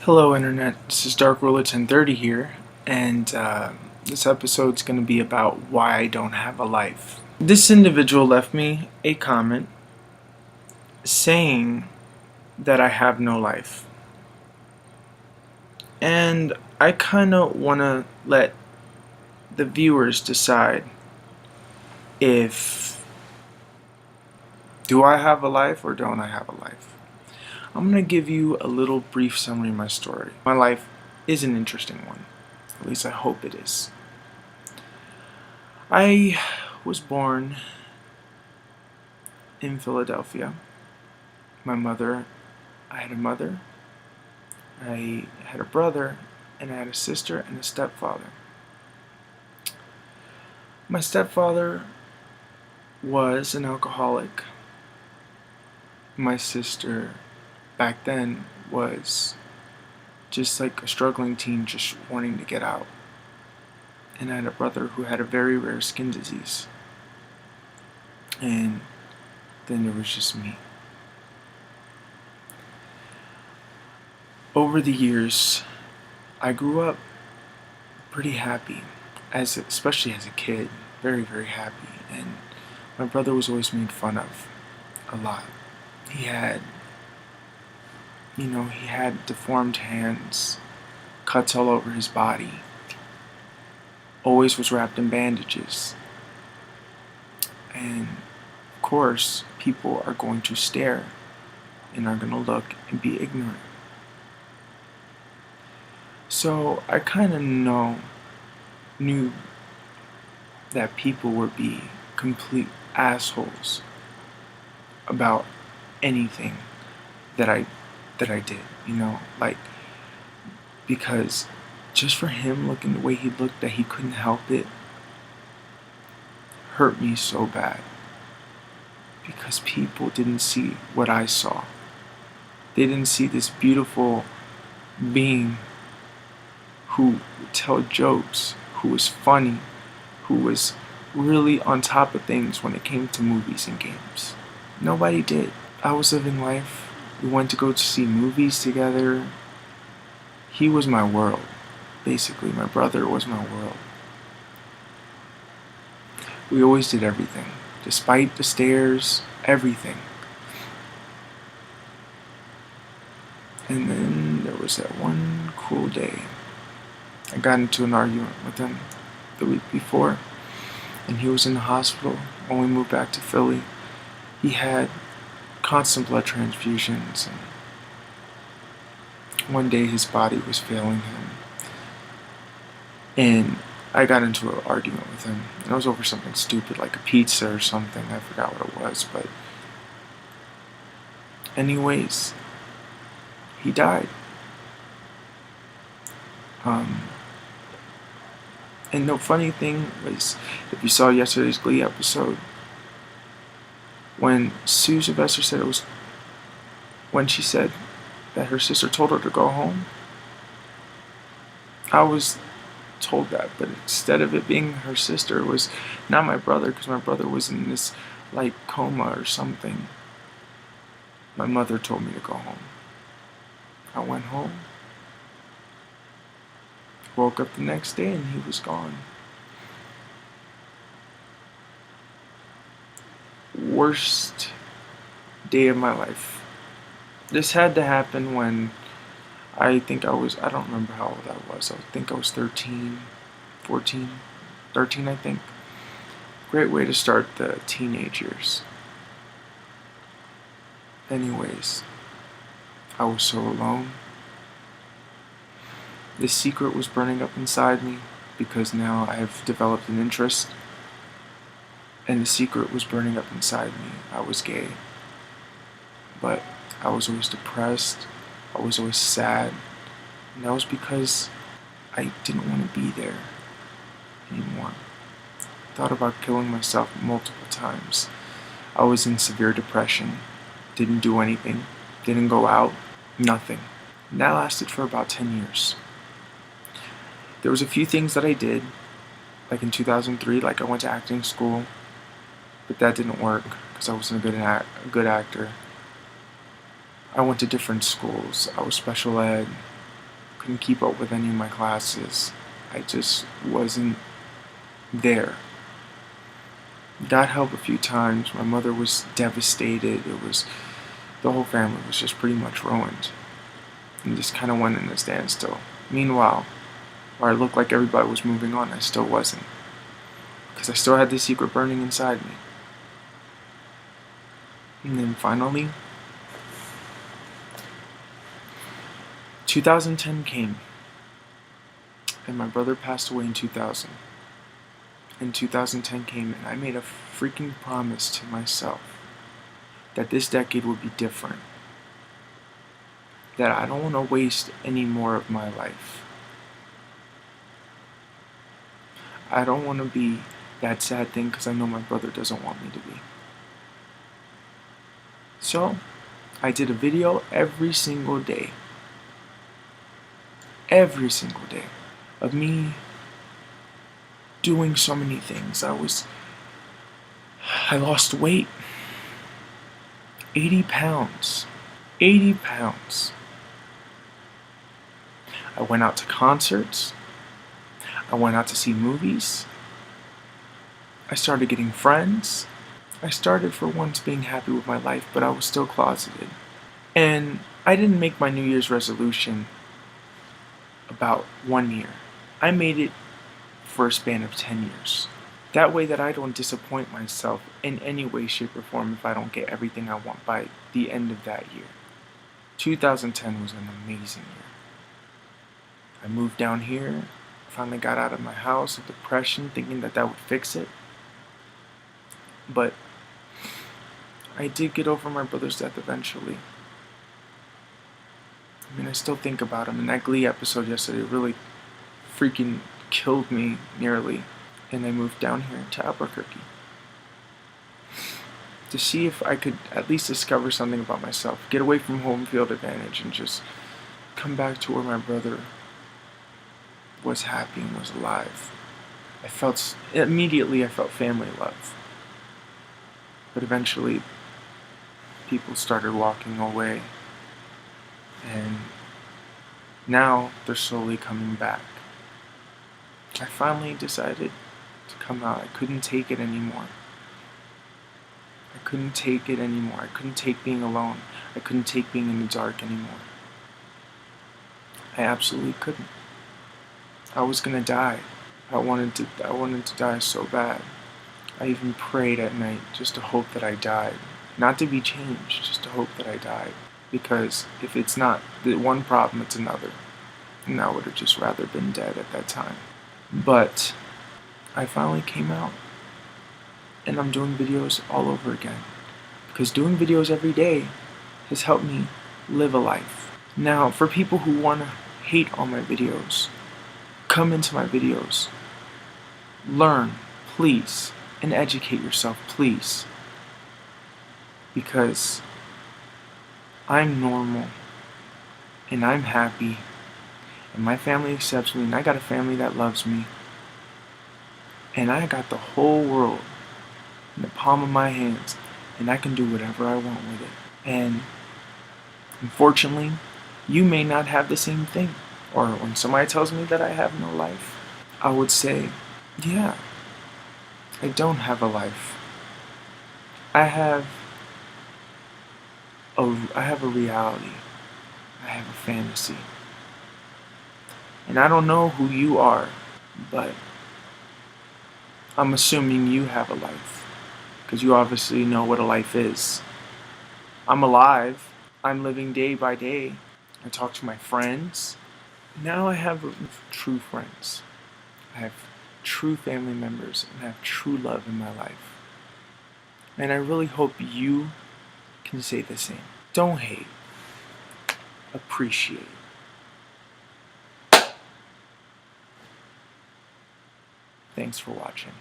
Hello Internet, this is Dark Ruler 1030 here, and this episode's going to be about why I don't have a life. This individual left me a comment saying that I have no life. And I kind of want to let the viewers decide if do I have a life or don't I have a life. I'm going to give you a little brief summary of my story. My life is an interesting one. At least I hope it is. I was born in Philadelphia. I had a mother, I had a brother, and I had a sister and a stepfather. My stepfather was an alcoholic. My sister back then was just like a struggling teen just wanting to get out. And I had a brother who had a very rare skin disease. And then there was just me. Over the years, I grew up pretty happy, especially as a kid, very, very happy. And my brother was always made fun of a lot. He had deformed hands, cuts all over his body, always was wrapped in bandages. And of course, people are going to stare and are going to look and be ignorant. So I kind of knew that people would be complete assholes about anything that I did, because just for him looking the way he looked, that he couldn't help it, hurt me so bad. Because people didn't see what I saw. They didn't see this beautiful being who would tell jokes, who was funny, who was really on top of things when it came to movies and games. Nobody did. I was living life. We went to go to see movies together. He was my world. Basically, my brother was my world. We always did everything. Despite the stares, everything. And then there was that one cool day. I got into an argument with him the week before, and he was in the hospital when we moved back to Philly. He had constant blood transfusions, and one day his body was failing him. And I got into an argument with him, and it was over something stupid like a pizza or something. I forgot what it was, but anyways, he died. And the funny thing was, if you saw yesterday's Glee episode, when Sue Sylvester said when she said that her sister told her to go home, I was told that, but instead of it being her sister, it was not my brother, because my brother was in this coma or something. My mother told me to go home. I went home. Woke up the next day and he was gone. Worst day of my life. This had to happen when I don't remember how old I was. I think I was 13, 13 I think. Great way to start the teenage years. Anyways, I was so alone. This secret was burning up inside me because now I have developed an interest. And the secret was burning up inside me. I was gay. But I was always depressed. I was always sad. And that was because I didn't want to be there anymore. I thought about killing myself multiple times. I was in severe depression. Didn't do anything. Didn't go out. Nothing. And that lasted for about 10 years. There was a few things that I did. Like in 2003, I went to acting school. But that didn't work because I wasn't a good actor. I went to different schools. I was special ed. couldn't keep up with any of my classes. I just wasn't there. Got help a few times. My mother was devastated. The whole family was just pretty much ruined. And just kind of went in a standstill. Meanwhile, where I looked like everybody was moving on, I still wasn't. Because I still had this secret burning inside me. And then finally, 2010 came. And my brother passed away in 2000. And 2010 came, and I made a freaking promise to myself that this decade would be different. That I don't want to waste any more of my life. I don't want to be that sad thing because I know my brother doesn't want me to be. So, I did a video every single day. Every single day. Of me doing so many things. I lost weight. 80 pounds. 80 pounds. I went out to concerts. I went out to see movies. I started getting friends. I started for once being happy with my life, but I was still closeted. And I didn't make my New Year's resolution about 1 year. I made it for a span of 10 years. That way that I don't disappoint myself in any way, shape, or form if I don't get everything I want by the end of that year. 2010 was an amazing year. I moved down here, finally got out of my house of depression, thinking that would fix it. But I did get over my brother's death eventually. I mean, I still think about him, and that Glee episode yesterday really freaking killed me nearly. And I moved down here to Albuquerque to see if I could at least discover something about myself, get away from home field advantage, and just come back to where my brother was happy and was alive. Immediately I felt family love. But eventually, people started walking away. And now they're slowly coming back. I finally decided to come out. I couldn't take it anymore. I couldn't take it anymore. I couldn't take being alone. I couldn't take being in the dark anymore. I absolutely couldn't. I was gonna die. I wanted to die so bad. I even prayed at night just to hope that I died. Not to be changed, just to hope that I died. Because if it's not the one problem, it's another. And I would have just rather been dead at that time. But I finally came out. And I'm doing videos all over again. Because doing videos every day has helped me live a life. Now, for people who want to hate on my videos, come into my videos. Learn, please. And educate yourself, please. Because I'm normal. And I'm happy. And my family accepts me. And I got a family that loves me. And I got the whole world in the palm of my hands. And I can do whatever I want with it. And unfortunately, you may not have the same thing. Or when somebody tells me that I have no life, I would say, yeah, I don't have a life. I have a reality. I have a fantasy. And I don't know who you are, but I'm assuming you have a life. Because you obviously know what a life is. I'm alive. I'm living day by day. I talk to my friends. Now I have true friends. I have true family members, and I have true love in my life. And I really hope you can say the same. Don't hate. Appreciate. Thanks for watching.